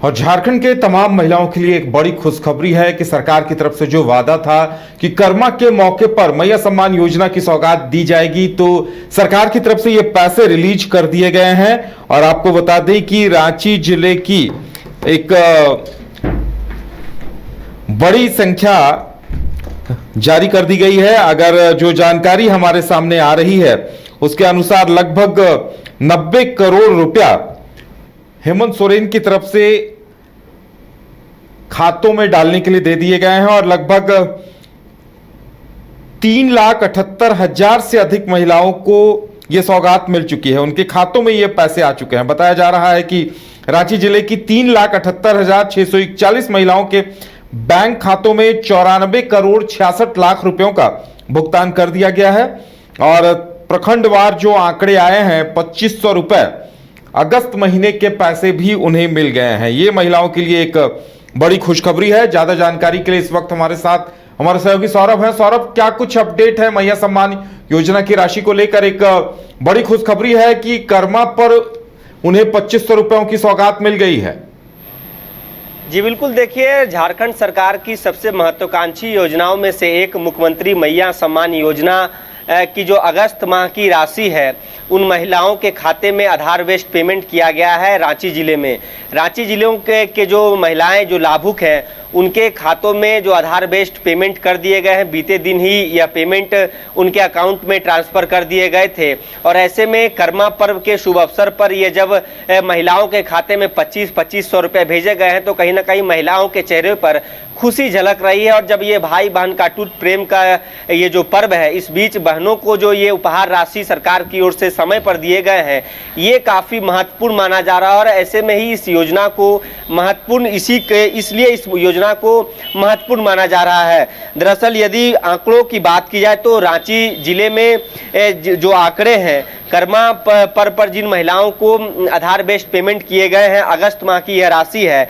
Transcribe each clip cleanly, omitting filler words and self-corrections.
और झारखंड के तमाम महिलाओं के लिए एक बड़ी खुशखबरी है कि सरकार की तरफ से जो वादा था कि कर्मा के मौके पर मैया सम्मान योजना की सौगात दी जाएगी, तो सरकार की तरफ से ये पैसे रिलीज कर दिए गए हैं। और आपको बता दें कि रांची जिले की एक बड़ी संख्या जारी कर दी गई है। अगर जो जानकारी हमारे सामने आ रही है उसके अनुसार लगभग 90 करोड़ रुपया हेमंत सोरेन की तरफ से खातों में डालने के लिए दे दिए गए हैं और लगभग 3,78,000 से अधिक महिलाओं को यह सौगात मिल चुकी है। उनके खातों में ये पैसे आ चुके हैं। बताया जा रहा है कि रांची जिले की 3,78,641 महिलाओं के बैंक खातों में 94 करोड़ 66 लाख रुपयों का भुगतान कर दिया गया है। और प्रखंडवार जो आंकड़े आए हैं, 2500 रुपए अगस्त महीने के पैसे भी उन्हें मिल गए हैं। ये महिलाओं के लिए एक बड़ी खुशखबरी है। ज्यादा जानकारी के लिए इस वक्त हमारे साथ हमारे सहयोगी सौरभ हैं। सौरभ, क्या कुछ अपडेट है मैया सम्मान योजना की राशि को लेकर? एक बड़ी खुशखबरी है कि कर्मा पर उन्हें 2500 रुपयों की सौगात मिल गई है। जी बिल्कुल, देखिए, झारखंड सरकार की सबसे महत्वाकांक्षी योजनाओं में से एक मुख्यमंत्री मैया सम्मान योजना की जो अगस्त माह की राशि है, उन महिलाओं के खाते में आधार बेस्ड पेमेंट किया गया है। रांची जिले में रांची जिलों के जो महिलाएं जो लाभुक हैं, उनके खातों में जो आधार बेस्ड पेमेंट कर दिए गए हैं। बीते दिन ही यह पेमेंट उनके अकाउंट में ट्रांसफ़र कर दिए गए थे। और ऐसे में कर्मा पर्व के शुभ अवसर पर ये जब महिलाओं के खाते में 2500 रुपये भेजे गए हैं, तो कहीं ना कहीं महिलाओं के चेहरे पर खुशी झलक रही है। और जब ये भाई बहन का अटूट प्रेम का ये जो पर्व है, इस बीच बहनों को जो ये उपहार राशि सरकार की ओर से समय पर दिए गए हैं, ये काफ़ी महत्वपूर्ण माना जा रहा है। और ऐसे में ही इस योजना को महत्वपूर्ण इसलिए इस योजना को महत्वपूर्ण माना जा रहा है। दरअसल यदि आंकड़ों की बात की जाए तो रांची जिले में जो आंकड़े हैं, कर्मा पर जिन महिलाओं को आधार बेस्ड पेमेंट किए गए हैं, अगस्त माह की यह राशि है,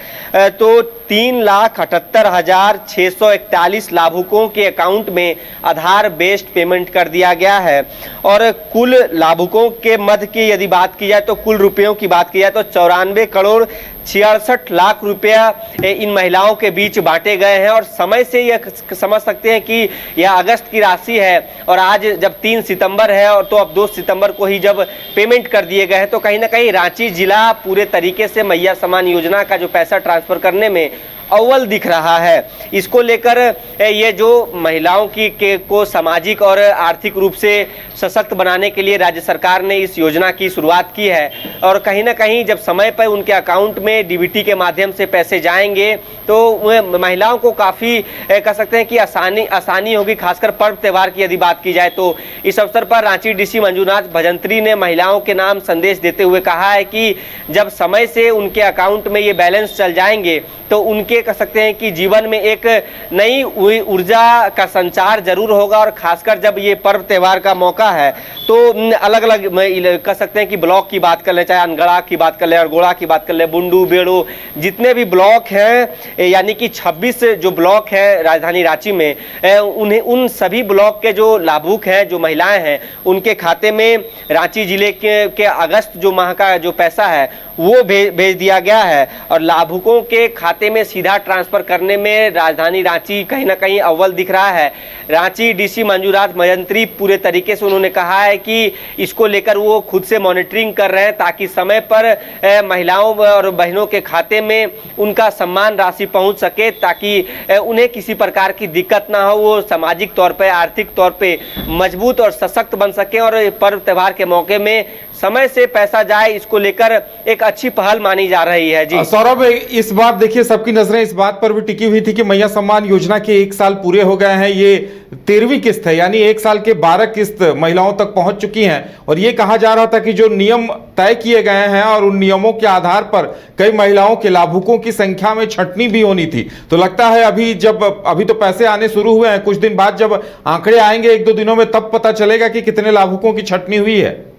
तो 3,78,641 लाभुकों के अकाउंट में आधार बेस्ड पेमेंट कर दिया गया है। और कुल लाभुकों के मध्य की यदि बात की जाए तो कुल रुपयों की बात की जाए तो 94 करोड़ 66 लाख रुपया इन महिलाओं के बीच बांटे गए हैं। और समय से यह समझ सकते हैं कि यह अगस्त की राशि है और आज जब 3 सितंबर है, और तो अब 2 सितंबर को ही जब पेमेंट कर दिए गए हैं, तो कहीं ना कहीं रांची जिला पूरे तरीके से मैया सम्मान योजना का जो पैसा ट्रांसफ़र करने में अव्वल दिख रहा है। इसको लेकर ये जो महिलाओं को सामाजिक और आर्थिक रूप से सशक्त बनाने के लिए राज्य सरकार ने इस योजना की शुरुआत की है। और कहीं ना कहीं जब समय पर उनके अकाउंट में डीबीटी के माध्यम से पैसे जाएंगे तो महिलाओं को काफ़ी कह सकते हैं कि आसानी होगी। खासकर पर्व त्यौहार की यदि बात की जाए तो इस अवसर पर रांची डीसी मंजूनाथ भजंत्री ने महिलाओं के नाम संदेश देते हुए कहा है कि जब समय से उनके अकाउंट में ये बैलेंस चल जाएंगे तो उनके कह सकते हैं कि जीवन में एक नई ऊर्जा का संचार जरूर होगा। और खासकर जब ये पर्व त्यौहार का मौका है तो अलग अलग कह सकते हैं कि ब्लॉक की बात कर ले, चाहे अनगढ़ा की बात कर ले, अरगोड़ा की बात कर ले, बुंडू, बेड़ो, जितने भी ब्लॉक हैं, यानी कि 26 जो ब्लॉक है राजधानी रांची में, उन सभी ब्लॉक के जो लाभुक हैं, जो महिलाएं हैं, उनके खाते में रांची जिले के अगस्त जो माह का जो पैसा है वो भेज दिया गया है। और लाभुकों के खाते में सीधा ट्रांसफर करने में राजधानी रांची कहीं ना कहीं अव्वल दिख रहा है। रांची डीसी मंजूनाथ भजंत्री पूरे तरीके से उन्होंने कहा है कि इसको लेकर वो खुद से मॉनिटरिंग कर रहे हैं ताकि समय पर महिलाओं और बहनों के खाते में उनका सम्मान राशि पहुंच सके, ताकि उन्हें किसी प्रकार की दिक्कत ना हो, वो सामाजिक तौर पर, आर्थिक तौर पर मजबूत और सशक्त बन सके और पर्व त्यौहार के मौके में समय से पैसा जाए, इसको लेकर एक अच्छी पहल मानी जा रही है। जी सौरभ, इस बार देखिए सबकी नजरें इस बात पर भी टिकी हुई थी कि मैया सम्मान योजना के 1 साल पूरे हो गए हैं। ये 13वीं किस्त है, यानी 1 साल के 12 किस्त महिलाओं तक पहुंच चुकी हैं। और ये कहा जा रहा था कि जो नियम तय किए गए हैं और उन नियमों के आधार पर कई महिलाओं के लाभुकों की संख्या में छंटनी भी होनी थी। तो लगता है अभी तो पैसे आने शुरू हुए हैं, कुछ दिन बाद जब आंकड़े आएंगे 1-2 दिनों में, तब पता चलेगा कि कितने लाभुकों की छंटनी हुई है।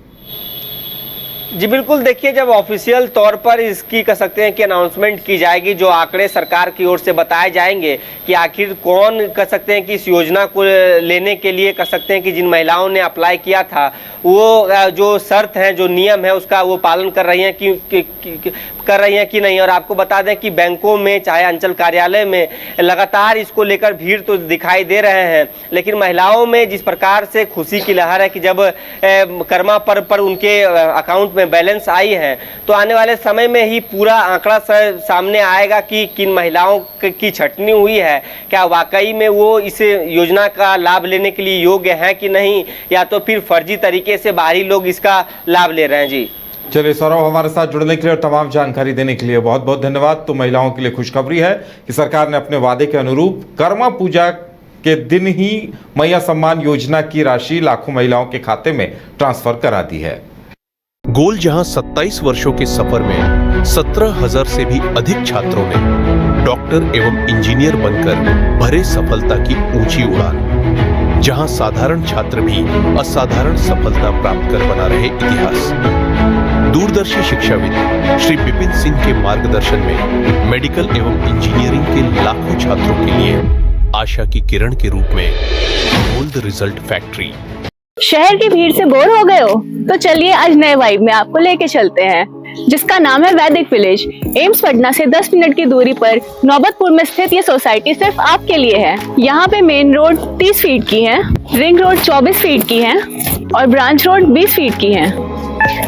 जी बिल्कुल, देखिए जब ऑफिशियल तौर पर इसकी कह सकते हैं कि अनाउंसमेंट की जाएगी, जो आंकड़े सरकार की ओर से बताए जाएंगे कि आखिर कौन कह सकते हैं कि इस योजना को लेने के लिए कह सकते हैं कि जिन महिलाओं ने अप्लाई किया था वो जो शर्त है, जो नियम है, उसका वो पालन कर रही हैं कि नहीं। और आपको बता दें कि बैंकों में चाहे अंचल कार्यालय में लगातार इसको लेकर भीड़ तो दिखाई दे रहे हैं, लेकिन महिलाओं में जिस प्रकार से खुशी की लहर है कि जब कर्मा पर्व पर उनके अकाउंट में बैलेंस आई है, तो आने वाले समय में ही पूरा आंकड़ा सामने आएगा कि किन महिलाओं की छटनी हुई है, क्या वाकई में वो इस योजना का लाभ लेने के लिए योग्य है कि नहीं, या तो फिर फर्जी तरीके से बाहरी लोग इसका लाभ ले रहे हैं। जी चलिए सौरभ, हमारे साथ जुड़ने के लिए और तमाम जानकारी देने के लिए बहुत बहुत धन्यवाद। तो महिलाओं के लिए खुशखबरी है कि सरकार ने अपने वादे के अनुरूप कर्मा पूजा के दिन ही मैया सम्मान योजना की राशि लाखों महिलाओं के खाते में ट्रांसफर करा दी है। गोल जहां 27 वर्षों के सफर में 17,000 से भी अधिक छात्रों ने डॉक्टर एवं इंजीनियर बनकर भरे सफलता की ऊंची उड़ान, जहां साधारण छात्र भी असाधारण सफलता प्राप्त कर बना रहे इतिहास। दूरदर्शी शिक्षाविद श्री विपिन सिंह के मार्गदर्शन में मेडिकल एवं इंजीनियरिंग के लाखों छात्रों के लिए आशा की किरण के रूप में गोल्ड रिजल्ट फैक्ट्री। शहर की भीड़ से बोर हो गए हो? तो चलिए आज नए वाइब में आपको लेके चलते हैं, जिसका नाम है वैदिक विलेज। एम्स पटना से 10 मिनट की दूरी पर नौबतपुर में स्थित ये सोसाइटी सिर्फ आपके लिए है। यहाँ पे मेन रोड 30 फीट की है, रिंग रोड 24 फीट की है और ब्रांच रोड 20 फीट की है।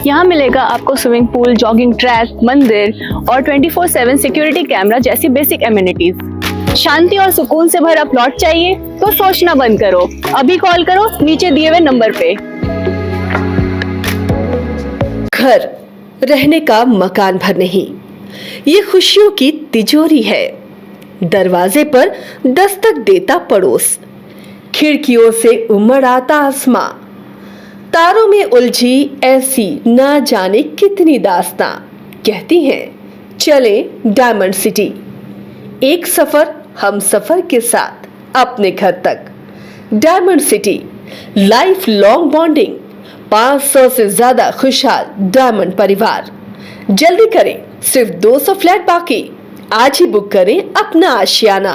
यहाँ मिलेगा आपको स्विमिंग पूल, जॉगिंग ट्रैक, मंदिर और 24/7 सिक्योरिटी कैमरा जैसी बेसिक एमिनिटीज। शांति और सुकून से भरा प्लॉट चाहिए तो सोचना बंद करो, अभी कॉल करो नीचे दिए हुए नंबर पे। घर रहने का मकान भर नहीं, ये खुशियों की तिजोरी है। दरवाजे पर दस्तक देता पड़ोस, खिड़कियों से उमड़ आता आसमां, तारों में उलझी ऐसी ना जाने कितनी दास्तां। कहती हैं चले डायमंड सिटी, एक सफर हम सफर के साथ अपने घर तक। Diamond city, life long bonding, 500 से ज्यादा खुशहाल डायमंड परिवार। जल्दी करें, सिर्फ 200 फ्लैट बाकी। आज ही बुक करें अपना आशियाना।